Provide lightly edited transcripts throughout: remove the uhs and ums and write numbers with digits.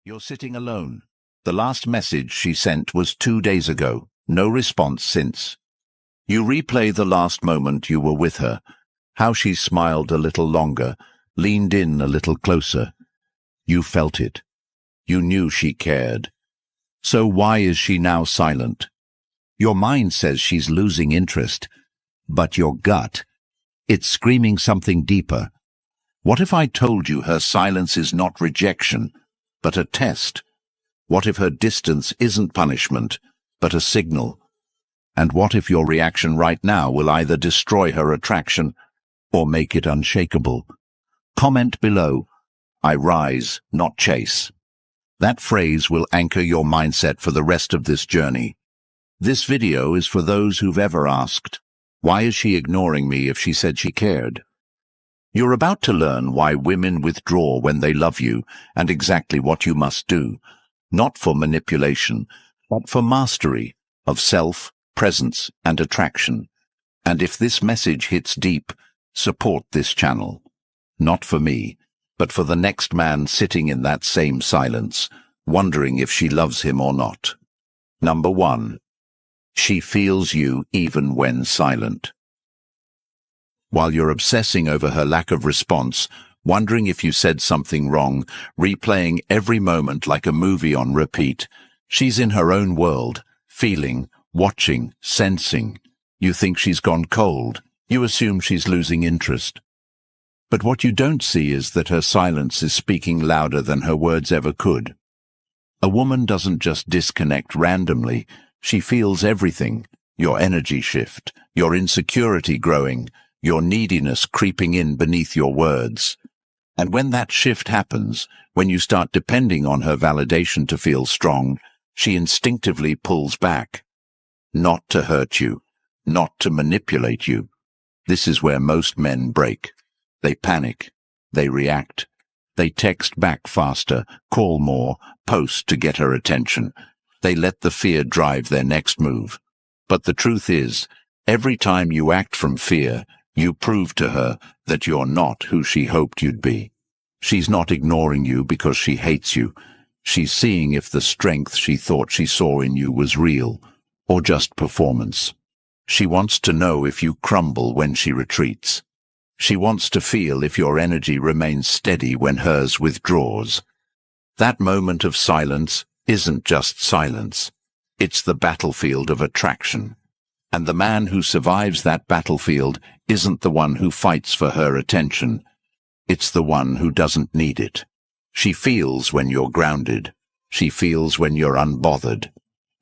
You're sitting alone. The last message she sent was 2 days ago. No response since. You replay the last moment you were with her, how she smiled a little longer, leaned in a little closer. You felt it. You knew she cared. So why is she now silent? Your mind says she's losing interest, but your gut, it's screaming something deeper. What if I told you her silence is not rejection, but a test? What if her distance isn't punishment, but a signal? And what if your reaction right now will either destroy her attraction or make it unshakable? Comment below, "I rise, not chase." That phrase will anchor your mindset for the rest of this journey. This video is for those who've ever asked, why is she ignoring me if she said she cared? You're about to learn why women withdraw when they love you and exactly what you must do, not for manipulation, but for mastery of self, presence, and attraction. And if this message hits deep, support this channel. Not for me, but for the next man sitting in that same silence, wondering if she loves him or not. Number 1. She feels you even when silent. While you're obsessing over her lack of response, wondering if you said something wrong, replaying every moment like a movie on repeat, she's in her own world, feeling, watching, sensing. You think she's gone cold. You assume she's losing interest. But what you don't see is that her silence is speaking louder than her words ever could. A woman doesn't just disconnect randomly. She feels everything. Your energy shift, your insecurity growing, your neediness creeping in beneath your words. And when that shift happens, when you start depending on her validation to feel strong, she instinctively pulls back. Not to hurt you, not to manipulate you. This is where most men break. They panic. They react. They text back faster, call more, post to get her attention. They let the fear drive their next move. But the truth is, every time you act from fear, you prove to her that you're not who she hoped you'd be. She's not ignoring you because she hates you. She's seeing if the strength she thought she saw in you was real, or just performance. She wants to know if you crumble when she retreats. She wants to feel if your energy remains steady when hers withdraws. That moment of silence isn't just silence. It's the battlefield of attraction. And the man who survives that battlefield isn't the one who fights for her attention. It's the one who doesn't need it. She feels when you're grounded. She feels when you're unbothered.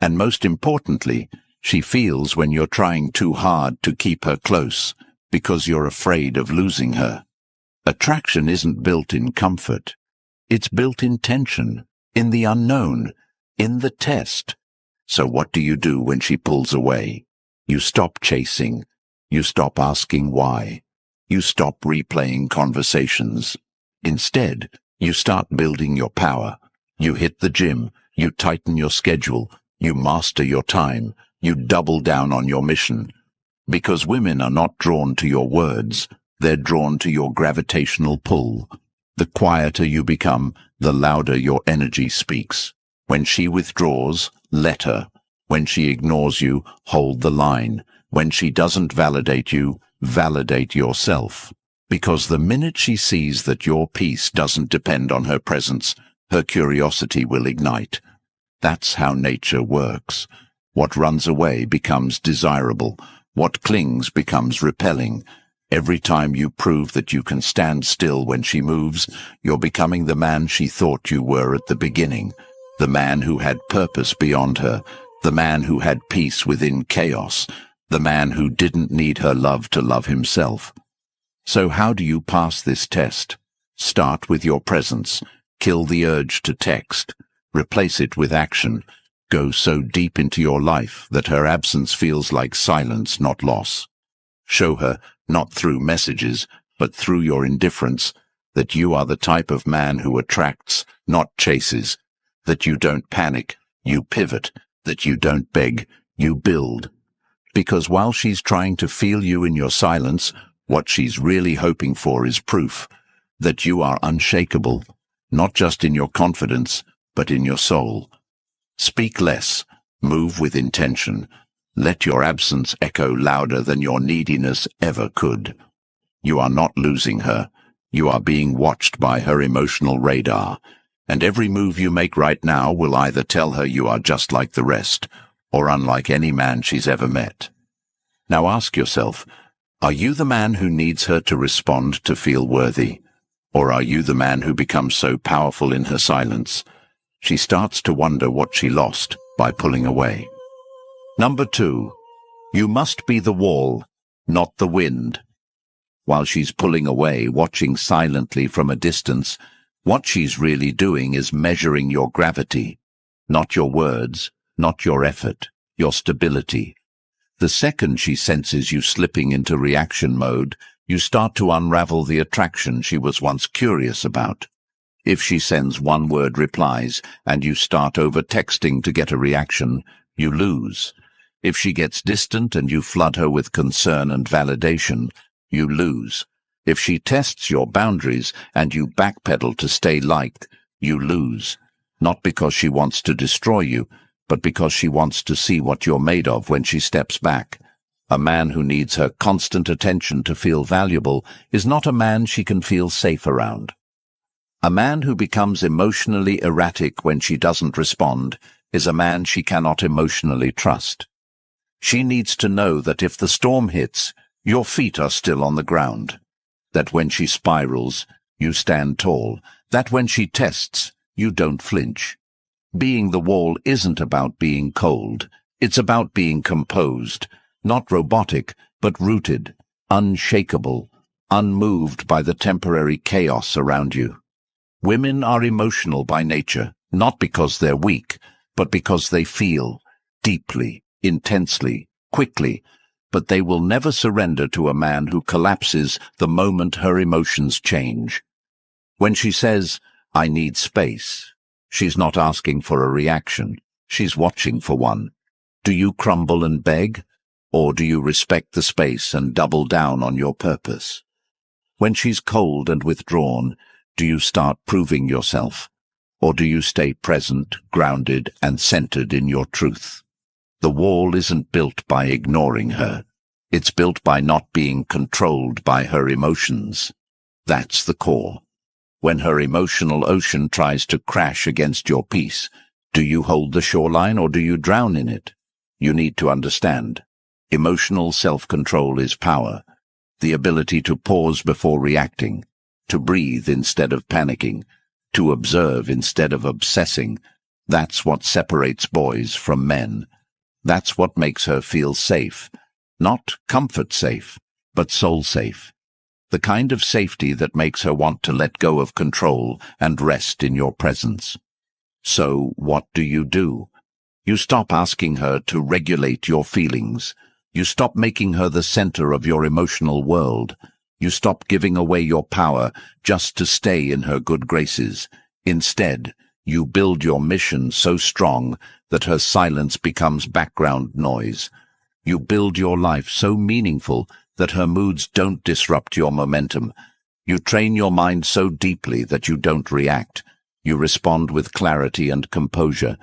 And most importantly, she feels when you're trying too hard to keep her close because you're afraid of losing her. Attraction isn't built in comfort. It's built in tension, in the unknown, in the test. So what do you do when she pulls away? You stop chasing. You stop asking why. You stop replaying conversations. Instead, you start building your power. You hit the gym. You tighten your schedule. You master your time. You double down on your mission. Because women are not drawn to your words. They're drawn to your gravitational pull. The quieter you become, the louder your energy speaks. When she withdraws, let her. When she ignores you, hold the line. When she doesn't validate you, validate yourself. Because the minute she sees that your peace doesn't depend on her presence, her curiosity will ignite. That's how nature works. What runs away becomes desirable. What clings becomes repelling. Every time you prove that you can stand still when she moves, you're becoming the man she thought you were at the beginning. The man who had purpose beyond her. The man who had peace within chaos. The man who didn't need her love to love himself. So how do you pass this test? Start with your presence. Kill the urge to text. Replace it with action. Go so deep into your life that her absence feels like silence, not loss. Show her, not through messages, but through your indifference, that you are the type of man who attracts, not chases. That you don't panic, you pivot. That you don't beg, you build. Because while she's trying to feel you in your silence, what she's really hoping for is proof that you are unshakable, not just in your confidence, but in your soul. Speak less, move with intention. Let your absence echo louder than your neediness ever could. You are not losing her. You are being watched by her emotional radar, and every move you make right now will either tell her you are just like the rest, or unlike any man she's ever met. Now ask yourself, are you the man who needs her to respond to feel worthy? Or are you the man who becomes so powerful in her silence, she starts to wonder what she lost by pulling away? Number 2, you must be the wall, not the wind. While she's pulling away, watching silently from a distance, what she's really doing is measuring your gravity, not your words, not your effort, your stability. The second she senses you slipping into reaction mode, you start to unravel the attraction she was once curious about. If she sends one-word replies and you start over-texting to get a reaction, you lose. If she gets distant and you flood her with concern and validation, you lose. If she tests your boundaries and you backpedal to stay liked, you lose. Not because she wants to destroy you, but because she wants to see what you're made of when she steps back. A man who needs her constant attention to feel valuable is not a man she can feel safe around. A man who becomes emotionally erratic when she doesn't respond is a man she cannot emotionally trust. She needs to know that if the storm hits, your feet are still on the ground. That when she spirals, you stand tall. That when she tests, you don't flinch. Being the wall isn't about being cold. It's about being composed, not robotic, but rooted, unshakable, unmoved by the temporary chaos around you. Women are emotional by nature, not because they're weak, but because they feel deeply, intensely, quickly, but they will never surrender to a man who collapses the moment her emotions change. When she says, "I need space," she's not asking for a reaction, she's watching for one. Do you crumble and beg, or do you respect the space and double down on your purpose? When she's cold and withdrawn, do you start proving yourself, or do you stay present, grounded, and centered in your truth? The wall isn't built by ignoring her. It's built by not being controlled by her emotions. That's the core. When her emotional ocean tries to crash against your peace, do you hold the shoreline or do you drown in it? You need to understand. Emotional self-control is power, the ability to pause before reacting, to breathe instead of panicking, to observe instead of obsessing. That's what separates boys from men. That's what makes her feel safe. Not comfort safe, but soul safe. The kind of safety that makes her want to let go of control and rest in your presence. So what do? You stop asking her to regulate your feelings. You stop making her the center of your emotional world. You stop giving away your power just to stay in her good graces. Instead, you build your mission so strong that her silence becomes background noise. You build your life so meaningful that her moods don't disrupt your momentum. You train your mind so deeply that you don't react. You respond with clarity and composure.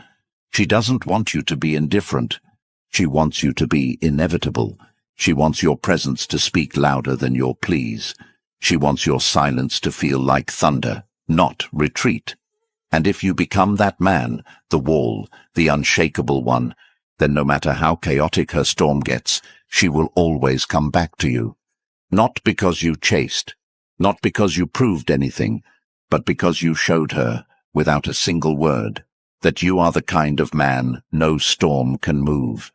She doesn't want you to be indifferent. She wants you to be inevitable. She wants your presence to speak louder than your pleas. She wants your silence to feel like thunder, not retreat. And if you become that man, the wall, the unshakable one, then no matter how chaotic her storm gets, she will always come back to you. Not because you chased, not because you proved anything, but because you showed her, without a single word, that you are the kind of man no storm can move.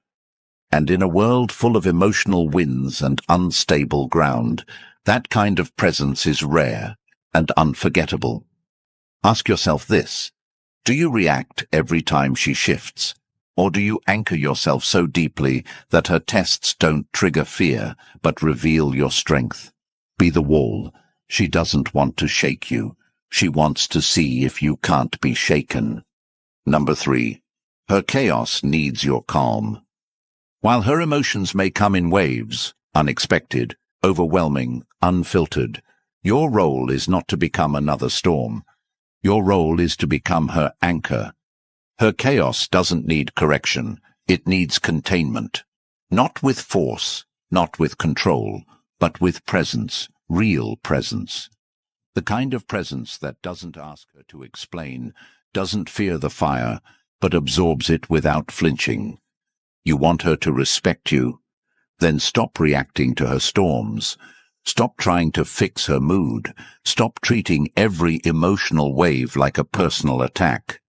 And in a world full of emotional winds and unstable ground, that kind of presence is rare and unforgettable. Ask yourself this: do you react every time she shifts? Or do you anchor yourself so deeply that her tests don't trigger fear, but reveal your strength? Be the wall. She doesn't want to shake you. She wants to see if you can't be shaken. Number 3. Her chaos needs your calm. While her emotions may come in waves, unexpected, overwhelming, unfiltered, your role is not to become another storm. Your role is to become her anchor. Her chaos doesn't need correction. It needs containment. Not with force, not with control, but with presence, real presence. The kind of presence that doesn't ask her to explain, doesn't fear the fire, but absorbs it without flinching. You want her to respect you? Then stop reacting to her storms. Stop trying to fix her mood. Stop treating every emotional wave like a personal attack.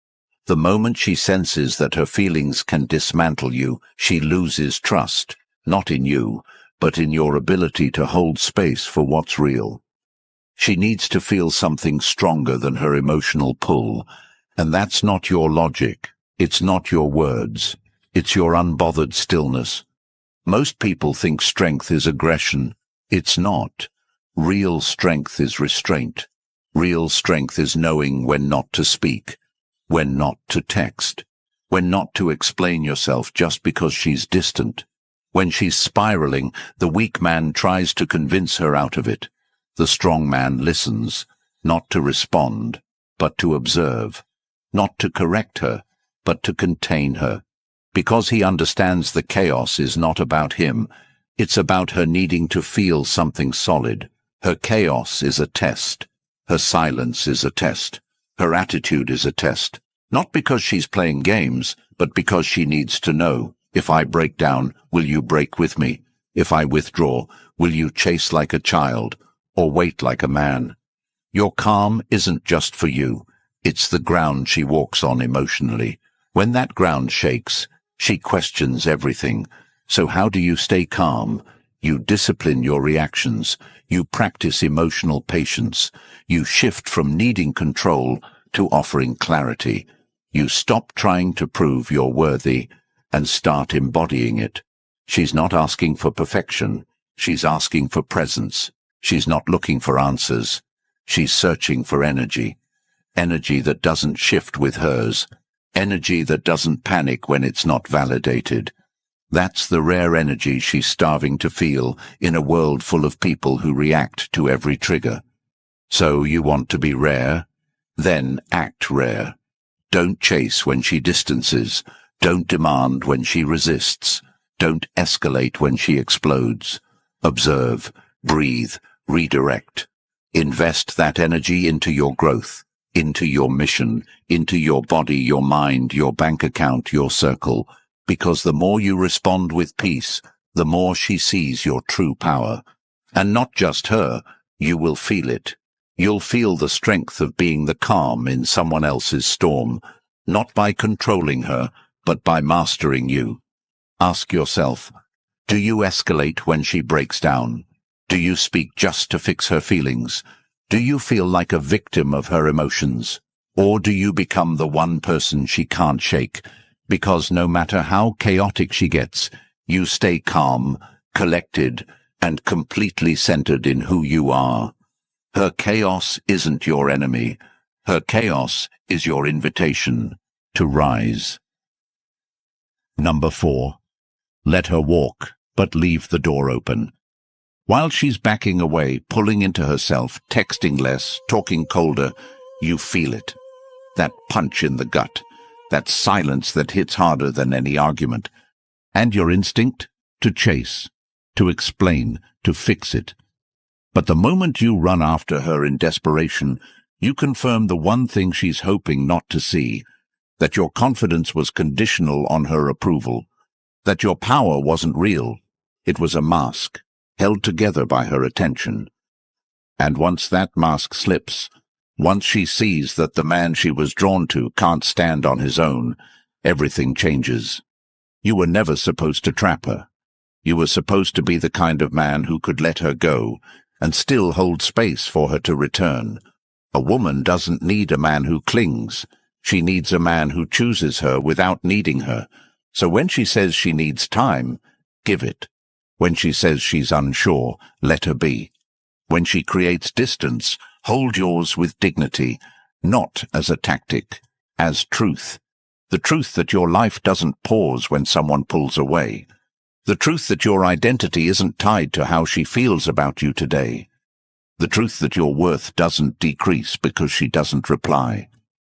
The moment she senses that her feelings can dismantle you, she loses trust, not in you, but in your ability to hold space for what's real. She needs to feel something stronger than her emotional pull, and that's not your logic. It's not your words. It's your unbothered stillness. Most people think strength is aggression. It's not. Real strength is restraint. Real strength is knowing when not to speak, when not to text, when not to explain yourself just because she's distant. When she's spiraling, the weak man tries to convince her out of it. The strong man listens, not to respond, but to observe, not to correct her, but to contain her. Because he understands the chaos is not about him, it's about her needing to feel something solid. Her chaos is a test. Her silence is a test. Her attitude is a test. Not because she's playing games, but because she needs to know, if I break down, will you break with me? If I withdraw, will you chase like a child, or wait like a man? Your calm isn't just for you. It's the ground she walks on emotionally. When that ground shakes, she questions everything. So how do you stay calm? You discipline your reactions. You practice emotional patience. You shift from needing control to offering clarity. You stop trying to prove you're worthy and start embodying it. She's not asking for perfection. She's asking for presence. She's not looking for answers. She's searching for energy. Energy that doesn't shift with hers. Energy that doesn't panic when it's not validated. That's the rare energy she's starving to feel in a world full of people who react to every trigger. So you want to be rare? Then act rare. Don't chase when she distances. Don't demand when she resists. Don't escalate when she explodes. Observe, breathe, redirect. Invest that energy into your growth, into your mission, into your body, your mind, your bank account, your circle, because the more you respond with peace, the more she sees your true power. And not just her, you will feel it. You'll feel the strength of being the calm in someone else's storm, not by controlling her, but by mastering you. Ask yourself, do you escalate when she breaks down? Do you speak just to fix her feelings? Do you feel like a victim of her emotions? Or do you become the one person she can't shake? Because no matter how chaotic she gets, you stay calm, collected, and completely centered in who you are. Her chaos isn't your enemy. Her chaos is your invitation to rise. Number 4. Let her walk, but leave the door open. While she's backing away, pulling into herself, texting less, talking colder, you feel it. That punch in the gut. That silence that hits harder than any argument. And your instinct? To chase, to explain, to fix it. But the moment you run after her in desperation, you confirm the one thing she's hoping not to see, that your confidence was conditional on her approval, that your power wasn't real. It was a mask, held together by her attention. And once that mask slips, once she sees that the man she was drawn to can't stand on his own, everything changes. You were never supposed to trap her. You were supposed to be the kind of man who could let her go and still hold space for her to return. A woman doesn't need a man who clings. She needs a man who chooses her without needing her. So when she says she needs time, give it. When she says she's unsure, let her be. When she creates distance, hold yours with dignity, not as a tactic, as truth. The truth that your life doesn't pause when someone pulls away. The truth that your identity isn't tied to how she feels about you today. The truth that your worth doesn't decrease because she doesn't reply.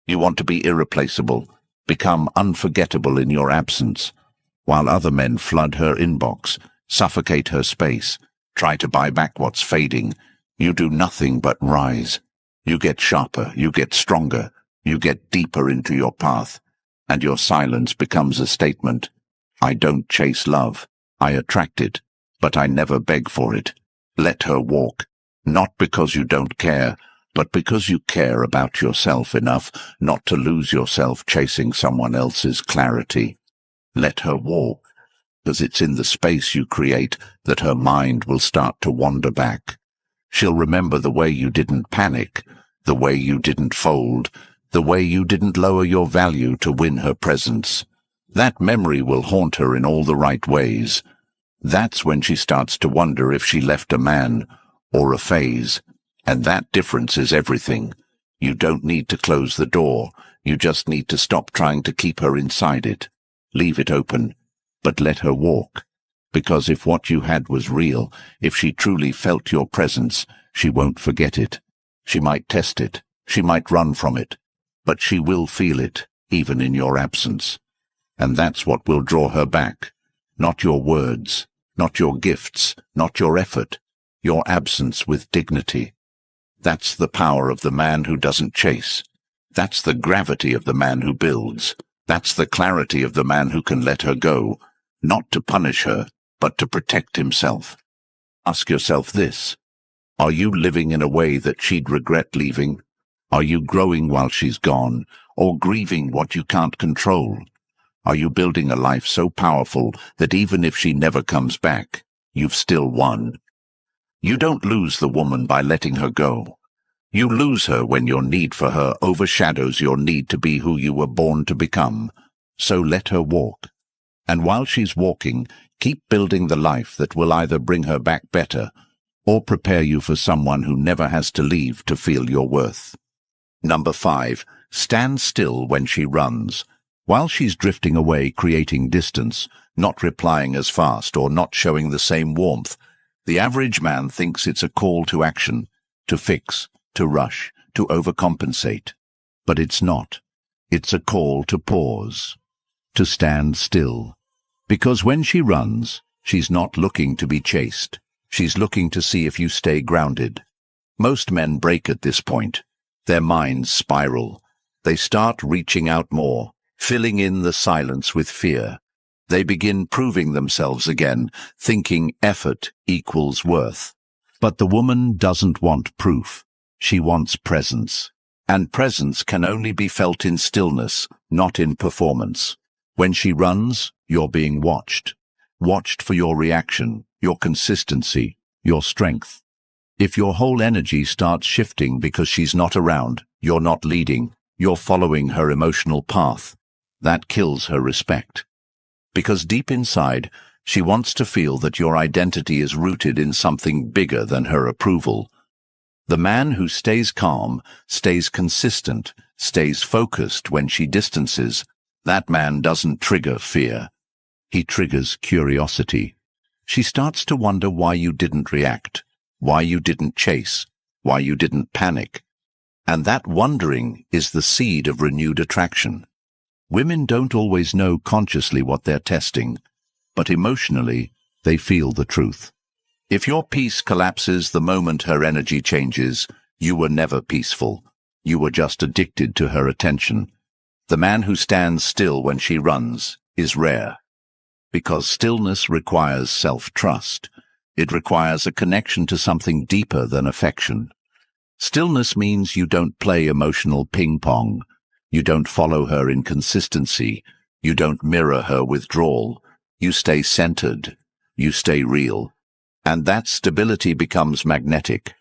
You want to be irreplaceable, become unforgettable in your absence, while other men flood her inbox, suffocate her space, try to buy back what's fading. You do nothing but rise. You get sharper, you get stronger, you get deeper into your path, and your silence becomes a statement. I don't chase love. I attract it, but I never beg for it. Let her walk, not because you don't care, but because you care about yourself enough not to lose yourself chasing someone else's clarity. Let her walk, because it's in the space you create that her mind will start to wander back. She'll remember the way you didn't panic, the way you didn't fold, the way you didn't lower your value to win her presence. That memory will haunt her in all the right ways. That's when she starts to wonder if she left a man or a phase, and that difference is everything. You don't need to close the door. You just need to stop trying to keep her inside it. Leave it open, but let her walk. Because if what you had was real, if she truly felt your presence, she won't forget it. She might test it, she might run from it, but she will feel it, even in your absence. And that's what will draw her back. Not your words, not your gifts, not your effort, your absence with dignity. That's the power of the man who doesn't chase. That's the gravity of the man who builds. That's the clarity of the man who can let her go, not to punish her, but to protect himself. Ask yourself this. Are you living in a way that she'd regret leaving? Are you growing while she's gone, or grieving what you can't control? Are you building a life so powerful that even if she never comes back, you've still won? You don't lose the woman by letting her go. You lose her when your need for her overshadows your need to be who you were born to become. So let her walk. And while she's walking, keep building the life that will either bring her back better or prepare you for someone who never has to leave to feel your worth. Number 5. Stand still when she runs. While she's drifting away, creating distance, not replying as fast or not showing the same warmth, the average man thinks it's a call to action, to fix, to rush, to overcompensate. But it's not. It's a call to pause, to stand still. Because when she runs, she's not looking to be chased. She's looking to see if you stay grounded. Most men break at this point. Their minds spiral. They start reaching out more, filling in the silence with fear. They begin proving themselves again, thinking effort equals worth. But the woman doesn't want proof. She wants presence. And presence can only be felt in stillness, not in performance. When she runs, you're being watched. Watched for your reaction, your consistency, your strength. If your whole energy starts shifting because she's not around, you're not leading, you're following her emotional path. That kills her respect. Because deep inside, she wants to feel that your identity is rooted in something bigger than her approval. The man who stays calm, stays consistent, stays focused when she distances, that man doesn't trigger fear. He triggers curiosity. She starts to wonder why you didn't react, why you didn't chase, why you didn't panic. And that wondering is the seed of renewed attraction. Women don't always know consciously what they're testing, but emotionally, they feel the truth. If your peace collapses the moment her energy changes, you were never peaceful. You were just addicted to her attention. The man who stands still when she runs is rare. Because stillness requires self-trust. It requires a connection to something deeper than affection. Stillness means you don't play emotional ping-pong. You don't follow her inconsistency. You don't mirror her withdrawal. You stay centered. You stay real. And that stability becomes magnetic.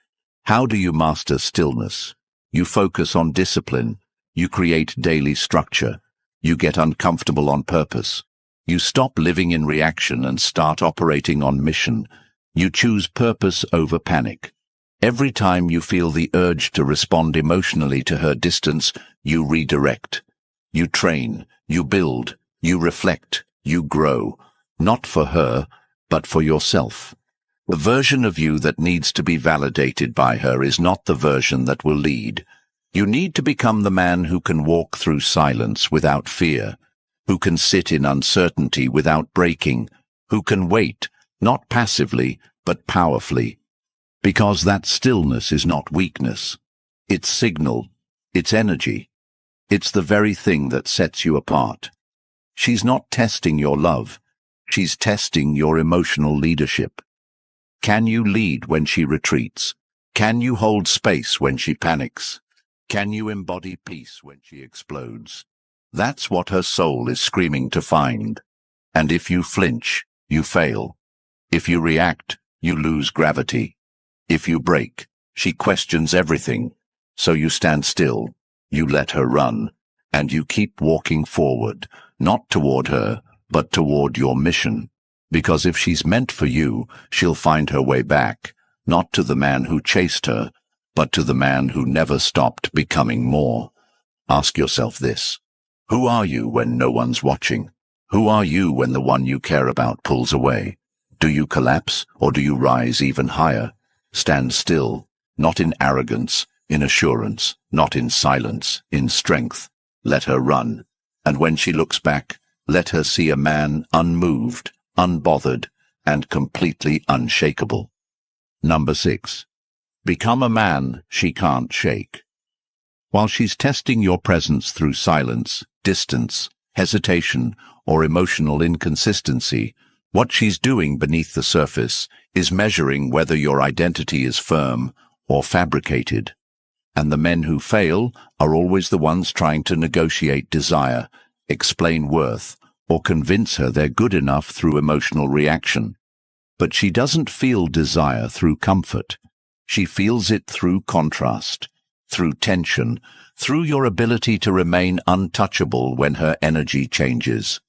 How do you master stillness? You focus on discipline. You create daily structure. You get uncomfortable on purpose. You stop living in reaction and start operating on mission. You choose purpose over panic. Every time you feel the urge to respond emotionally to her distance, you redirect. You train, you build, you reflect, you grow. Not for her, but for yourself. The version of you that needs to be validated by her is not the version that will lead. You need to become the man who can walk through silence without fear, who can sit in uncertainty without breaking, who can wait, not passively, but powerfully. Because that stillness is not weakness. It's signal, it's energy. It's the very thing that sets you apart. She's not testing your love. She's testing your emotional leadership. Can you lead when she retreats? Can you hold space when she panics? Can you embody peace when she explodes? That's what her soul is screaming to find. And if you flinch, you fail. If you react, you lose gravity. If you break, she questions everything. So you stand still, you let her run, and you keep walking forward, not toward her, but toward your mission. Because if she's meant for you, she'll find her way back, not to the man who chased her, but to the man who never stopped becoming more. Ask yourself this. Who are you when no one's watching? Who are you when the one you care about pulls away? Do you collapse, or do you rise even higher? Stand still, not in arrogance, in assurance, not in silence, in strength. Let her run, and when she looks back, let her see a man unmoved, unbothered, and completely unshakable. Number 6. Become a man she can't shake. While she's testing your presence through silence, distance, hesitation, or emotional inconsistency, what she's doing beneath the surface is measuring whether your identity is firm or fabricated. And the men who fail are always the ones trying to negotiate desire, explain worth, or convince her they're good enough through emotional reaction. But she doesn't feel desire through comfort. She feels it through contrast, through tension, through your ability to remain untouchable when her energy changes.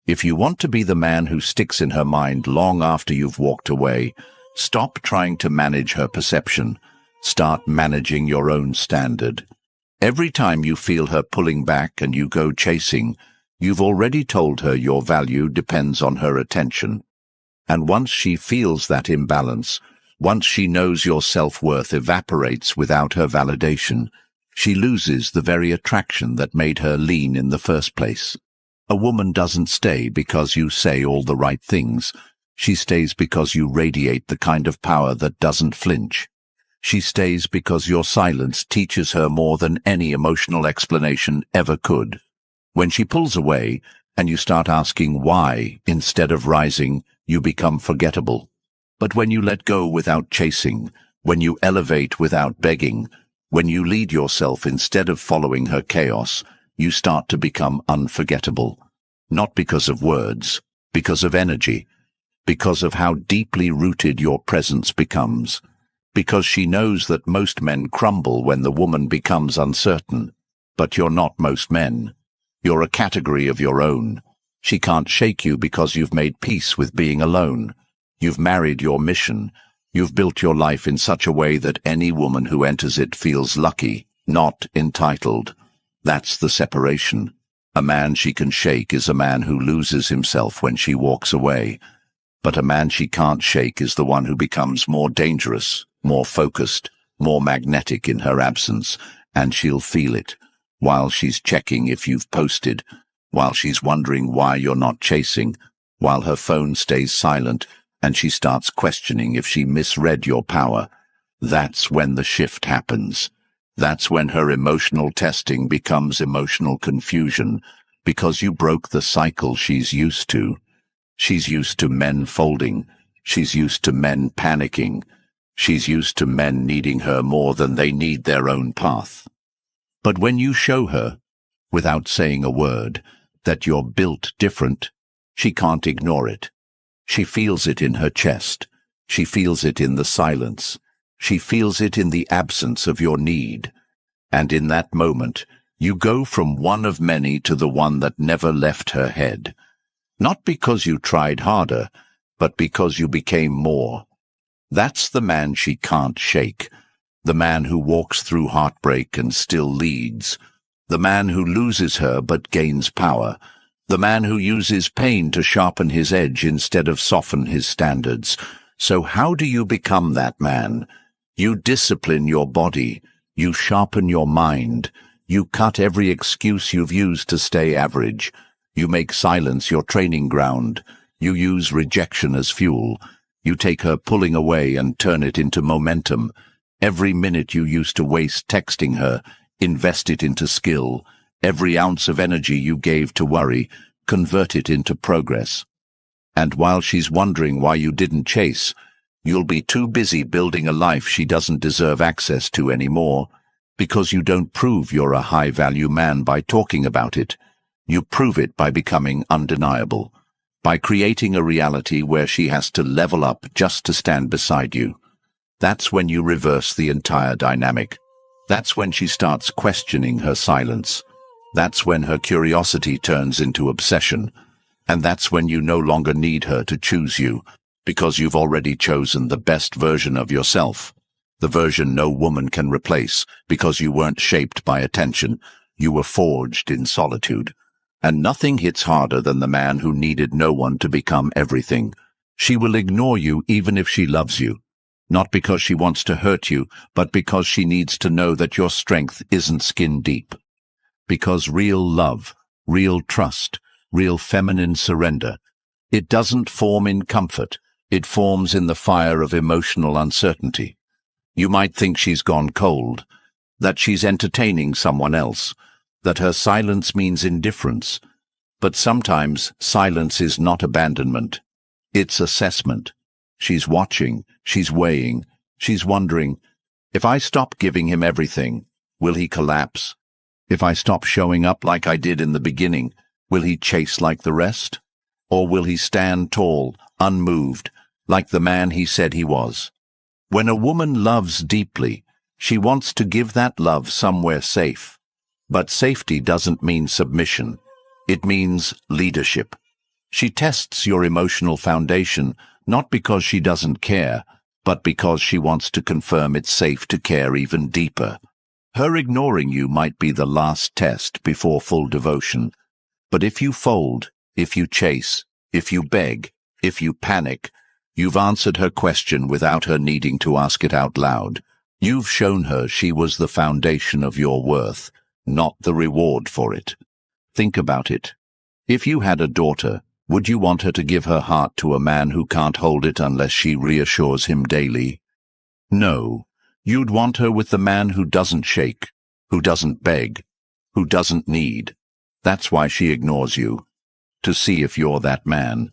If you want to be the man who sticks in her mind long after you've walked away, stop trying to manage her perception. Start managing your own standard. Every time you feel her pulling back and you go chasing, you've already told her your value depends on her attention. And once she feels that imbalance, once she knows your self-worth evaporates without her validation, she loses the very attraction that made her lean in the first place. A woman doesn't stay because you say all the right things. She stays because you radiate the kind of power that doesn't flinch. She stays because your silence teaches her more than any emotional explanation ever could. When she pulls away, and you start asking why instead of rising, you become forgettable. But when you let go without chasing, when you elevate without begging, when you lead yourself instead of following her chaos, you start to become unforgettable. Not because of words, because of energy, because of how deeply rooted your presence becomes. Because she knows that most men crumble when the woman becomes uncertain. But you're not most men. You're a category of your own. She can't shake you because you've made peace with being alone. You've married your mission. You've built your life in such a way that any woman who enters it feels lucky, not entitled. That's the separation. A man she can shake is a man who loses himself when she walks away. But a man she can't shake is the one who becomes more dangerous, more focused, more magnetic in her absence, and she'll feel it, while she's checking if you've posted, while she's wondering why you're not chasing, while her phone stays silent, and she starts questioning if she misread your power. That's when the shift happens. That's when her emotional testing becomes emotional confusion, because you broke the cycle she's used to. She's used to men folding. She's used to men panicking. She's used to men needing her more than they need their own path. But when you show her, without saying a word, that you're built different, she can't ignore it. She feels it in her chest. She feels it in the silence. She feels it in the absence of your need. And in that moment, you go from one of many to the one that never left her head. Not because you tried harder, but because you became more. That's the man she can't shake. The man who walks through heartbreak and still leads. The man who loses her but gains power. The man who uses pain to sharpen his edge instead of soften his standards. So how do you become that man? You discipline your body. You sharpen your mind. You cut every excuse you've used to stay average. You make silence your training ground. You use rejection as fuel. You take her pulling away and turn it into momentum. Every minute you used to waste texting her, invest it into skill. Every ounce of energy you gave to worry, convert it into progress. And while she's wondering why you didn't chase, you'll be too busy building a life she doesn't deserve access to anymore, because you don't prove you're a high-value man by talking about it. You prove it by becoming undeniable, by creating a reality where she has to level up just to stand beside you. That's when you reverse the entire dynamic. That's when she starts questioning her silence. That's when her curiosity turns into obsession. And that's when you no longer need her to choose you, because you've already chosen the best version of yourself. The version no woman can replace, because you weren't shaped by attention. You were forged in solitude. And nothing hits harder than the man who needed no one to become everything. She will ignore you even if she loves you. Not because she wants to hurt you, but because she needs to know that your strength isn't skin deep. Because real love, real trust, real feminine surrender, it doesn't form in comfort. It forms in the fire of emotional uncertainty. You might think she's gone cold, that she's entertaining someone else, that her silence means indifference. But sometimes silence is not abandonment. It's assessment. She's watching, she's weighing, she's wondering, if I stop giving him everything, will he collapse? If I stop showing up like I did in the beginning, will he chase like the rest? Or will he stand tall, unmoved, like the man he said he was? When a woman loves deeply, she wants to give that love somewhere safe. But safety doesn't mean submission. It means leadership. She tests your emotional foundation, not because she doesn't care, but because she wants to confirm it's safe to care even deeper. Her ignoring you might be the last test before full devotion. But if you fold, if you chase, if you beg, if you panic, you've answered her question without her needing to ask it out loud. You've shown her she was the foundation of your worth, not the reward for it. Think about it. If you had a daughter, would you want her to give her heart to a man who can't hold it unless she reassures him daily? No. You'd want her with the man who doesn't shake, who doesn't beg, who doesn't need. That's why she ignores you, to see if you're that man.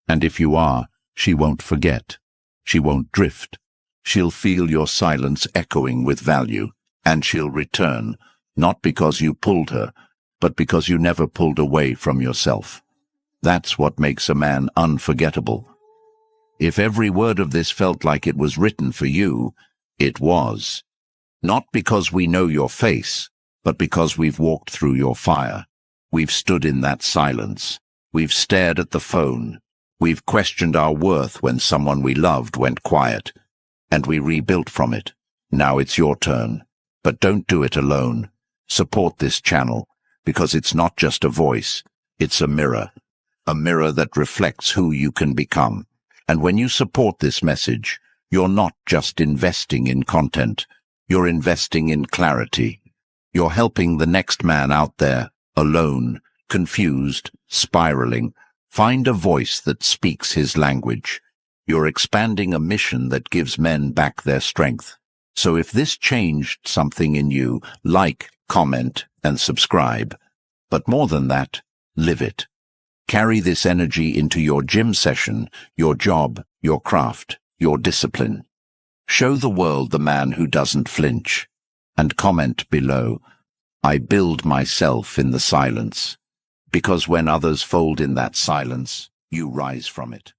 And if you are, she won't forget. She won't drift. She'll feel your silence echoing with value, and she'll return, not because you pulled her, but because you never pulled away from yourself. That's what makes a man unforgettable. If every word of this felt like it was written for you, it was. Not because we know your face, but because we've walked through your fire. We've stood in that silence. We've stared at the phone. We've questioned our worth when someone we loved went quiet. And we rebuilt from it. Now it's your turn. But don't do it alone. Support this channel, because it's not just a voice. It's a mirror that reflects who you can become. And when you support this message, you're not just investing in content. You're investing in clarity. You're helping the next man out there, alone, confused, spiraling, find a voice that speaks his language. You're expanding a mission that gives men back their strength. So if this changed something in you, like, comment, and subscribe. But more than that, live it. Carry this energy into your gym session, your job, your craft, your discipline. Show the world the man who doesn't flinch. And comment below, I build myself in the silence. Because when others fold in that silence, you rise from it.